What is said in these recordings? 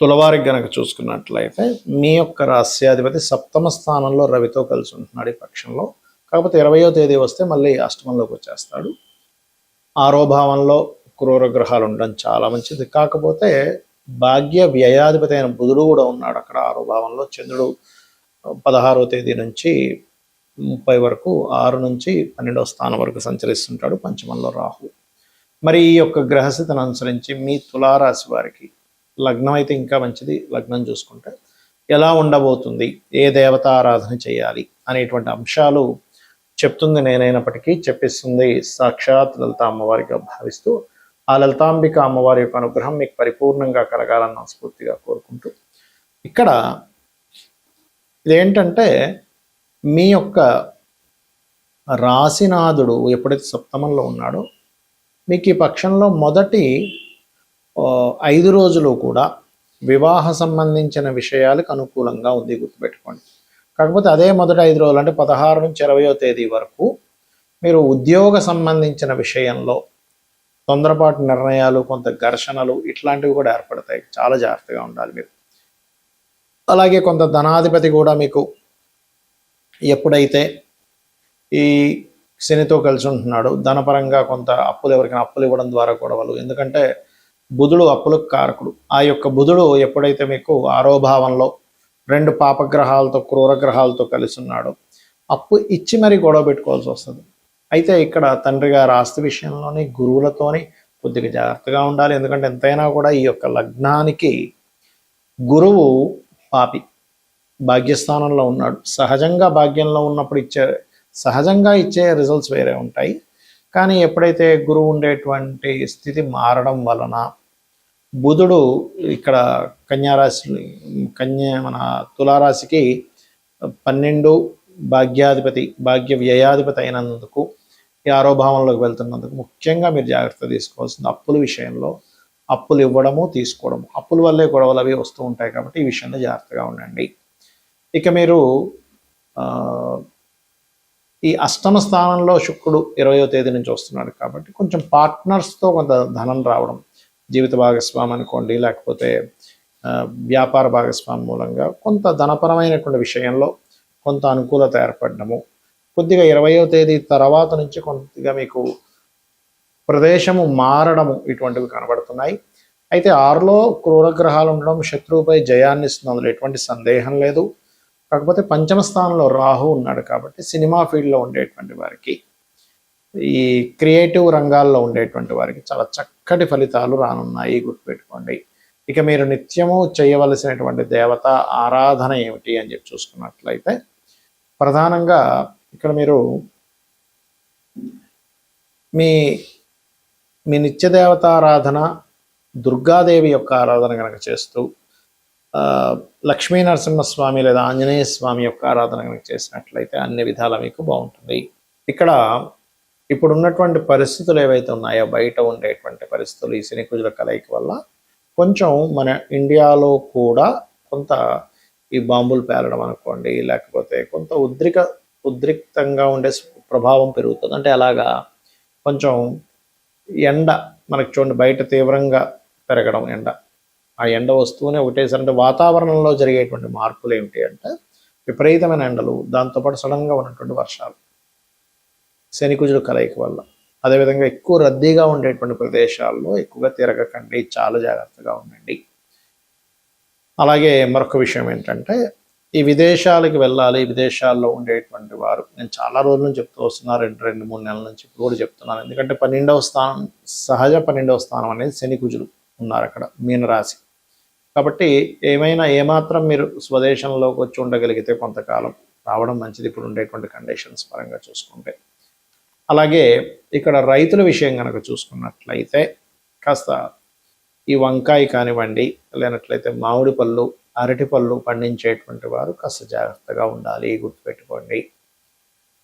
తులవారికి గనక చూసుకున్నట్లయితే మీ యొక్క రాస్యాధిపతి సప్తమ స్థానంలో రవితో కలిసి ఉంటున్నాడు ఈ పక్షంలో. కాకపోతే 20వ తేదీ వస్తే మళ్ళీ అష్టమంలోకి వచ్చేస్తాడు. ఆరో భావంలో క్రూర గ్రహాలు ఉండడం చాలా మంచిది. కాకపోతే భాగ్య వ్యయాధిపతి అయిన బుధుడు కూడా ఉన్నాడు అక్కడ ఆరో భావంలో. చంద్రుడు 16వ తేదీ నుంచి 30 వరకు 6 నుంచి 12వ స్థానం వరకు సంచరిస్తుంటాడు. పంచమంలో రాహు. మరి ఈ యొక్క గ్రహస్థితిని అనుసరించి మీ తులారాశి వారికి లగ్నం అయితే ఇంకా మంచిది. లగ్నం చూసుకుంటే ఎలా ఉండబోతుంది, ఏ దేవత ఆరాధన చేయాలి అనేటువంటి అంశాలు చెప్తుంది నేనైనప్పటికీ చెప్పిస్తుంది సాక్షాత్ లలిత అమ్మవారిగా భావిస్తూ ఆ లలితాంబిక అమ్మవారి యొక్క అనుగ్రహం మీకు పరిపూర్ణంగా కలగాలని మనస్ఫూర్తిగా కోరుకుంటూ, ఇక్కడ ఇదేంటంటే మీ యొక్క రాశినాథుడు ఎప్పుడైతే సప్తమంలో ఉన్నాడో మీకు ఈ పక్షంలో మొదటి 5 రోజులు కూడా వివాహ సంబంధించిన విషయాలకు అనుకూలంగా ఉంది, గుర్తుపెట్టుకోండి. కాకపోతే అదే మొదటి 5 రోజులు అంటే 16 నుంచి 20వ తేదీ వరకు మీరు ఉద్యోగ సంబంధించిన విషయంలో తొందరపాటు నిర్ణయాలు, కొంత ఘర్షణలు ఇట్లాంటివి కూడా ఏర్పడతాయి. చాలా జాగ్రత్తగా ఉండాలి మీరు. అలాగే కొంత ధనాధిపతి కూడా మీకు ఎప్పుడైతే ఈ శనితో కలిసి ఉంటున్నాడు ధనపరంగా కొంత ఎవరికైనా అప్పులు ఇవ్వడం ద్వారా గొడవలు. ఎందుకంటే బుధుడు అప్పులకు కారకుడు. ఆ యొక్క బుధుడు ఎప్పుడైతే మీకు ఆరో భావంలో 2 పాపగ్రహాలతో క్రూర గ్రహాలతో కలిసి ఉన్నాడో అప్పు ఇచ్చి మరీ గొడవ పెట్టుకోవాల్సి వస్తుంది. అయితే ఇక్కడ తండ్రి గారి ఆస్తి విషయంలోని గురువులతోని కొద్దిగా జాగ్రత్తగా ఉండాలి. ఎందుకంటే ఎంతైనా కూడా ఈ యొక్క లగ్నానికి గురువు పాపి భాగ్యస్థానంలో ఉన్నాడు. సహజంగా భాగ్యంలో ఉన్నప్పుడు సహజంగా ఇచ్చే రిజల్ట్స్ వేరే ఉంటాయి. కానీ ఎప్పుడైతే గురువు ఉండేటువంటి స్థితి మారడం వలన బుధుడు ఇక్కడ మన తులారాశికి 12 భాగ్యాధిపతి భాగ్య వ్యయాధిపతి అయినందుకు ఈ ఆరో భావంలోకి వెళ్తున్నందుకు ముఖ్యంగా మీరు జాగ్రత్త తీసుకోవాల్సింది అప్పుల విషయంలో. అప్పులు ఇవ్వడము తీసుకోవడము, అప్పుల వల్లే గొడవలు అవి వస్తూ ఉంటాయి కాబట్టి ఈ విషయంలో జాగ్రత్తగా ఉండండి. ఇక మీరు ఈ అష్టమ స్థానంలో శుక్రుడు 20వ తేదీ నుంచి వస్తున్నాడు కాబట్టి కొంచెం పార్ట్నర్స్తో కొంత ధనం రావడం, జీవిత భాగస్వామి అనుకోండి, లేకపోతే వ్యాపార భాగస్వామి మూలంగా కొంత ధనపరమైనటువంటి విషయంలో కొంత అనుకూలత ఏర్పడము. కొద్దిగా 20వ తేదీ తర్వాత నుంచి కొద్దిగా మీకు ప్రదేశము మారడము ఇటువంటివి కనబడుతున్నాయి. అయితే 6లో క్రూర గ్రహాలు ఉండడం శత్రువుపై జయాన్ని ఇస్తుంది, అందులో ఎటువంటి సందేహం లేదు. కాకపోతే పంచమ స్థానంలో రాహు ఉన్నాడు కాబట్టి సినిమా ఫీల్డ్లో ఉండేటువంటి వారికి, ఈ క్రియేటివ్ రంగాల్లో ఉండేటువంటి వారికి చాలా చక్కటి ఫలితాలు రానున్నాయి, గుర్తుపెట్టుకోండి. ఇక మీరు నిత్యము చేయవలసినటువంటి దేవత ఆరాధన ఏమిటి అని చెప్పి చూసుకున్నట్లయితే ప్రధానంగా ఇక్కడ మీరు మీ నిత్య దేవతారాధన దుర్గాదేవి యొక్క ఆరాధన కనుక చేస్తూ లక్ష్మీ నరసింహస్వామి లేదా ఆంజనేయ స్వామి యొక్క ఆరాధన కనుక చేసినట్లయితే అన్ని విధాలా మీకు బాగుంటుంది. ఇక్కడ ఇప్పుడు ఉన్నటువంటి పరిస్థితులు ఏవైతే ఉన్నాయో బయట ఉండేటువంటి పరిస్థితులు ఈ శని కుజుల కలయిక వల్ల కొంచెం మన ఇండియాలో కూడా కొంత ఈ బాంబులు పేలడం అనుకోండి, లేకపోతే కొంత ఉద్రిక్తంగా ఉండే ప్రభావం పెరుగుతుంది. అంటే అలాగా కొంచెం ఎండ మనకి చూడండి బయట తీవ్రంగా పెరగడం ఎండ, ఆ ఎండ వస్తూనే ఒకటేసారి అంటే వాతావరణంలో జరిగేటువంటి మార్పులు ఏమిటి అంటే విపరీతమైన ఎండలు, దాంతోపాటు సడన్గా ఉన్నటువంటి వర్షాలు శని కుజుల కలయిక వల్ల. అదేవిధంగా ఎక్కువ రద్దీగా ఉండేటువంటి ప్రదేశాల్లో ఎక్కువగా తిరగకండి, చాలా జాగ్రత్తగా ఉండండి. అలాగే మరొక విషయం ఏంటంటే ఈ విదేశాలకు వెళ్ళాలి, విదేశాల్లో ఉండేటువంటి వారు నేను చాలా రోజుల నుంచి చెప్తూ వస్తున్నా, 2-3 నెలల నుంచి ఇప్పుడు కూడా చెప్తున్నాను. ఎందుకంటే 12వ స్థానం సహజ 12వ స్థానం అనేది శని కుజులు ఉన్నారు అక్కడ మీనరాశి కాబట్టి ఏమాత్రం మీరు స్వదేశంలోకి వచ్చి ఉండగలిగితే కొంతకాలం రావడం మంచిది ఇప్పుడు ఉండేటువంటి కండిషన్స్ పరంగా చూసుకుంటే. అలాగే ఇక్కడ రైతుల విషయం కనుక చూసుకున్నట్లయితే కాస్త ఈ వంకాయ కానివ్వండి, లేనట్లయితే మామిడి పళ్ళు, అరటి పళ్ళు పండించేటువంటి వారు కాస్త జాగ్రత్తగా ఉండాలి, గుర్తుపెట్టుకోండి.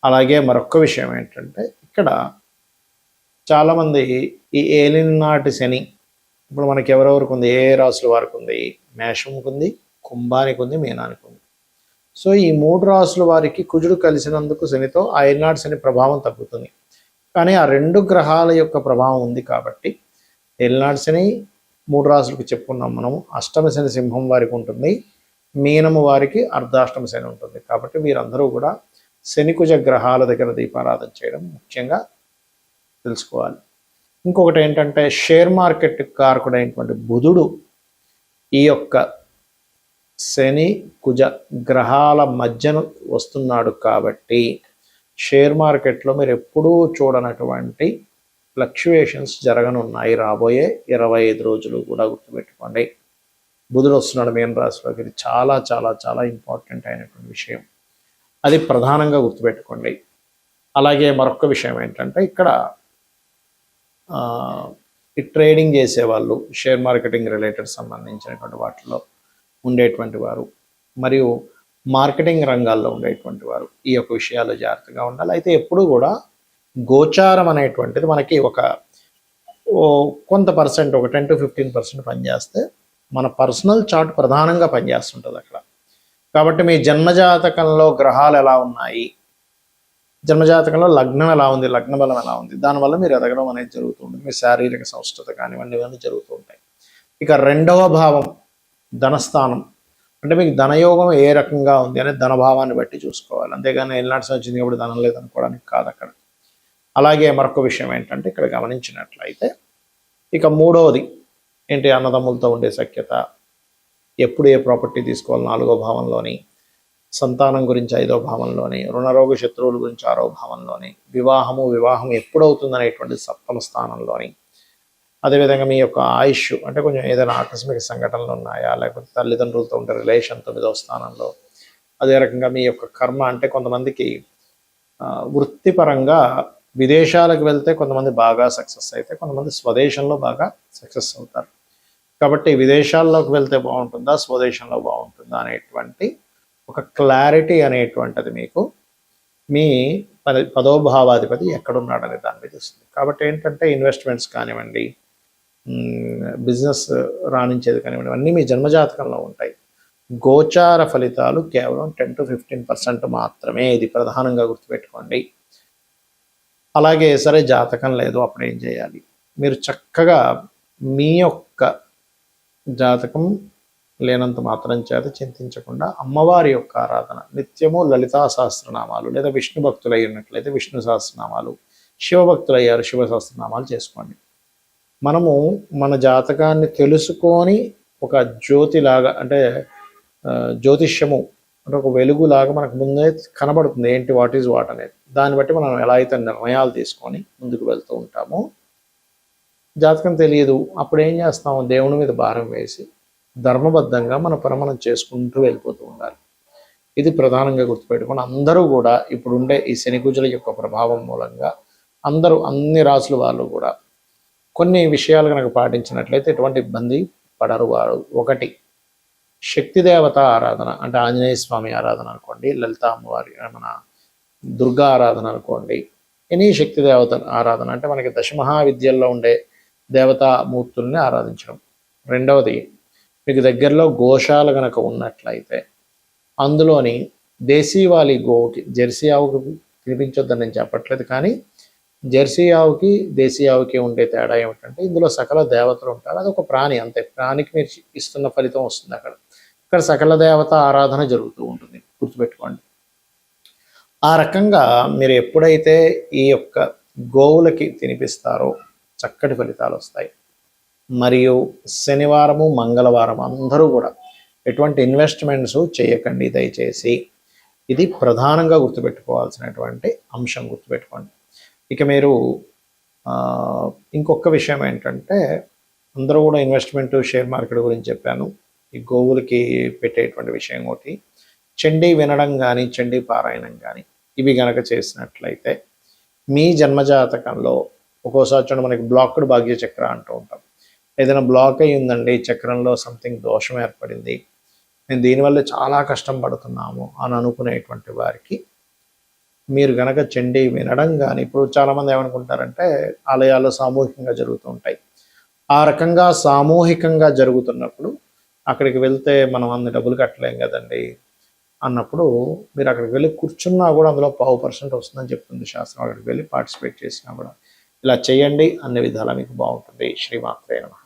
అలాగే మరొక విషయం ఏంటంటే ఇక్కడ చాలామంది ఈ ఏలినాటి శని ఇప్పుడు మనకి ఎవరెవరికి ఉంది, ఏ రాసుల వారికి ఉంది, మేషంకి ఉంది, కుంభానికి ఉంది, మీనానికి ఉంది. సో ఈ 3 రాసుల వారికి కుజుడు కలిసినందుకు శనితో ఆ ఏలినాటి శని ప్రభావం తగ్గుతుంది. కానీ ఆ 2 గ్రహాల యొక్క ప్రభావం ఉంది కాబట్టి ఏలినాటి శని 3 రాసులకు చెప్పుకున్నాం మనము. అష్టమ శని సింహం వారికి ఉంటుంది, మీనము వారికి అర్ధాష్టమ శని ఉంటుంది. కాబట్టి వీరందరూ కూడా శనికుజ గ్రహాల దగ్గర దీపారాధన చేయడం ముఖ్యంగా తెలుసుకోవాలి. ఇంకొకటి ఏంటంటే షేర్ మార్కెట్ కారకుడైనటువంటి బుధుడు ఈ యొక్క శని కుజ గ్రహాల మధ్యన వస్తున్నాడు. కాబట్టి షేర్ మార్కెట్లో మీరు ఎప్పుడూ చూడనటువంటి ఫ్లక్చుయేషన్స్ జరగనున్నాయి రాబోయే 25 రోజులు కూడా గుర్తుపెట్టుకోండి. బుధుడు వస్తున్నాడు మీన రాశిలోకి. ఇది చాలా చాలా చాలా ఇంపార్టెంట్ అయినటువంటి విషయం, అది ప్రధానంగా గుర్తుపెట్టుకోండి. అలాగే మరొక విషయం ఏంటంటే ఇక్కడ ఈ ట్రేడింగ్ చేసేవాళ్ళు, షేర్ మార్కెటింగ్ రిలేటెడ్ సంబంధించినటువంటి వాటిలో ఉండేటువంటి వారు మరియు మార్కెటింగ్ రంగాల్లో ఉండేటువంటి వారు ఈ యొక్క విషయాల్లో జాగ్రత్తగా ఉండాలి. అయితే ఎప్పుడూ కూడా గోచారం అనేటువంటిది మనకి కొంత పర్సెంట్, ఒక 10 to 15% పనిచేస్తే మన పర్సనల్ చార్ట్ ప్రధానంగా పనిచేస్తుంటుంది అక్కడ. కాబట్టి మీ జన్మజాతకంలో గ్రహాలు ఎలా ఉన్నాయి, జన్మజాతకంలో లగ్నం ఎలా ఉంది, లగ్న బలం ఎలా ఉంది, దానివల్ల మీరు ఎదగడం అనేది జరుగుతుంది. మీ శారీరక సంస్థత కానివ్వండి, ఇవన్నీ జరుగుతూ ఉంటాయి. ఇక 2వ భావం ధనస్థానం, అంటే మీకు ధనయోగం ఏ రకంగా ఉంది అనేది ధనభావాన్ని బట్టి చూసుకోవాలి. అంతేగాని ఎల్నాటి వచ్చింది కాబట్టి ధనం లేదనుకోవడానికి కాదు అక్కడ. అలాగే మరొక విషయం ఏంటంటే ఇక్కడ గమనించినట్లయితే ఇక 3వది ఏంటి, అన్నదమ్ములతో ఉండే సఖ్యత, ఎప్పుడు ఏ ప్రాపర్టీ తీసుకోవాలి 4వ భావంలోని, సంతానం గురించి 5వ భావంలోని, రుణరోగ శత్రువుల గురించి 6వ భావంలోని, వివాహం ఎప్పుడవుతుంది అనేటువంటి 7వ స్థానంలోని, అదేవిధంగా మీ యొక్క ఆయుష్ అంటే కొంచెం ఏదైనా ఆకస్మిక సంఘటనలు ఉన్నాయా, లేకపోతే తల్లిదండ్రులతో ఉండే రిలేషన్ 9వ స్థానంలో, అదే రకంగా మీ యొక్క కర్మ అంటే కొంతమందికి వృత్తిపరంగా విదేశాలకు వెళ్తే కొంతమంది బాగా సక్సెస్ అయితే, కొంతమంది స్వదేశంలో బాగా సక్సెస్ అవుతారు. కాబట్టి విదేశాల్లోకి వెళ్తే బాగుంటుందా, స్వదేశంలో బాగుంటుందా అనేటువంటి ఒక క్లారిటీ అనేటువంటిది మీకు మీ 10వ భావాధిపతి ఎక్కడున్నాడనే దాని మీద వస్తుంది. కాబట్టి ఏంటంటే ఇన్వెస్ట్మెంట్స్ కానివ్వండి, బిజినెస్ రాణించేది కానివ్వండి, అన్నీ మీ జన్మజాతకంలో ఉంటాయి. గోచార ఫలితాలు కేవలం 10 to 15% మాత్రమే, ఇది ప్రధానంగా గుర్తుపెట్టుకోండి. అలాగే సరే జాతకం లేదు, అప్పుడు ఏం చేయాలి? మీరు చక్కగా మీ యొక్క జాతకం లేనంత మాత్రం చేత చింతించకుండా అమ్మవారి యొక్క ఆరాధన నిత్యము లలితా సహస్రనామాలు, లేదా విష్ణు భక్తులు అయినట్లయితే విష్ణు సహస్రనామాలు, శివభక్తులు అయ్యారు శివ సహస్రనామాలు చేసుకోండి. మనము మన జాతకాన్ని తెలుసుకొని ఒక జ్యోతిలాగా, అంటే జ్యోతిష్యము అంటే ఒక వెలుగులాగా మనకు ముందే కనబడుతుంది ఏంటి, వాట్ ఈజ్ వాట్ అనేది. దాన్ని బట్టి మనం ఎలా అయితే నిర్ణయాలు తీసుకొని ముందుకు వెళ్తూ ఉంటామో, జాతకం తెలియదు అప్పుడు ఏం చేస్తాము, దేవుని మీద భారం వేసి ధర్మబద్ధంగా మన పని మనం చేసుకుంటూ వెళ్ళిపోతూ ఉండాలి. ఇది ప్రధానంగా గుర్తుపెట్టుకొని అందరూ కూడా ఇప్పుడుండే ఈ శనికుజుల యొక్క ప్రభావం మూలంగా అందరూ అన్ని రాసుల వాళ్ళు కూడా కొన్ని విషయాలు కనుక పాటించినట్లయితే ఎటువంటి ఇబ్బంది పడరు వారు. ఒకటి, శక్తి దేవత ఆరాధన, అంటే ఆంజనేయ స్వామి ఆరాధన అనుకోండి, లలిత అమ్మవారి మన దుర్గా ఆరాధన అనుకోండి, ఎనీ శక్తి దేవత ఆరాధన అంటే మనకి దశమహావిద్యల్లో ఉండే దేవతామూర్తుల్ని ఆరాధించడం. రెండవది, మీకు దగ్గరలో గోశాల కనుక ఉన్నట్లయితే అందులోని దేశీవాలి గోవుకి, జెర్సీ ఆవుకి తినిపించొద్దని నేను చెప్పట్లేదు, కానీ జెర్సీ ఆవుకి దేశీ ఆవుకి ఉండే తేడా ఏమిటంటే ఇందులో సకల దేవతలు ఉంటారు. అది ఒక ప్రాణి, అంతే. ప్రాణికి మీరు ఇస్తున్న ఫలితం వస్తుంది అక్కడ. ఇక్కడ సకల దేవత ఆరాధన జరుగుతూ ఉంటుంది, గుర్తుపెట్టుకోండి. ఆ రకంగా మీరు ఎప్పుడైతే ఈ యొక్క గోవులకి తినిపిస్తారో చక్కటి ఫలితాలు వస్తాయి. మరియు శనివారము మంగళవారం అందరూ కూడా ఎటువంటి ఇన్వెస్ట్మెంట్స్ చేయకండి దయచేసి. ఇది ప్రధానంగా గుర్తుపెట్టుకోవాల్సినటువంటి అంశం, గుర్తుపెట్టుకోండి. ఇక మీరు ఇంకొక విషయం ఏంటంటే అందరూ కూడా ఇన్వెస్ట్మెంట్ షేర్ మార్కెట్ గురించి చెప్పాను. ఈ గోవులకి పెట్టేటువంటి విషయం ఒకటి, చండీ వినడం కానీ చండీ పారాయణం కానీ ఇవి గనక చేసినట్లయితే మీ జన్మజాతకంలో ఒక్కోసారి చూడండి మనకి బ్లాక్డ్ భాగ్య చక్ర అంటూ ఉంటాం. ఏదైనా బ్లాక్ అయ్యి ఉందండి, చక్రంలో సంథింగ్ దోషం ఏర్పడింది, నేను దీనివల్ల చాలా కష్టం పడుతున్నాము అని అనుకునేటువంటి వారికి మీరు గనక చండీ వినడం కానీ, ఇప్పుడు చాలామంది ఏమనుకుంటారంటే ఆలయాల్లో సామూహికంగా జరుగుతూ ఉంటాయి. ఆ రకంగా సామూహికంగా జరుగుతున్నప్పుడు అక్కడికి వెళ్తే మనం అన్ని డబ్బులు కట్టలేం కదండి అన్నప్పుడు మీరు అక్కడికి వెళ్ళి కూర్చున్నా కూడా అందులో 0.5% వస్తుందని చెప్తుంది శాస్త్రం. అక్కడికి వెళ్ళి పార్టిసిపేట్ చేసినా కూడా ఇలా చేయండి, అన్ని విధాలా మీకు బాగుంటుంది. శ్రీమాత్రే నమః.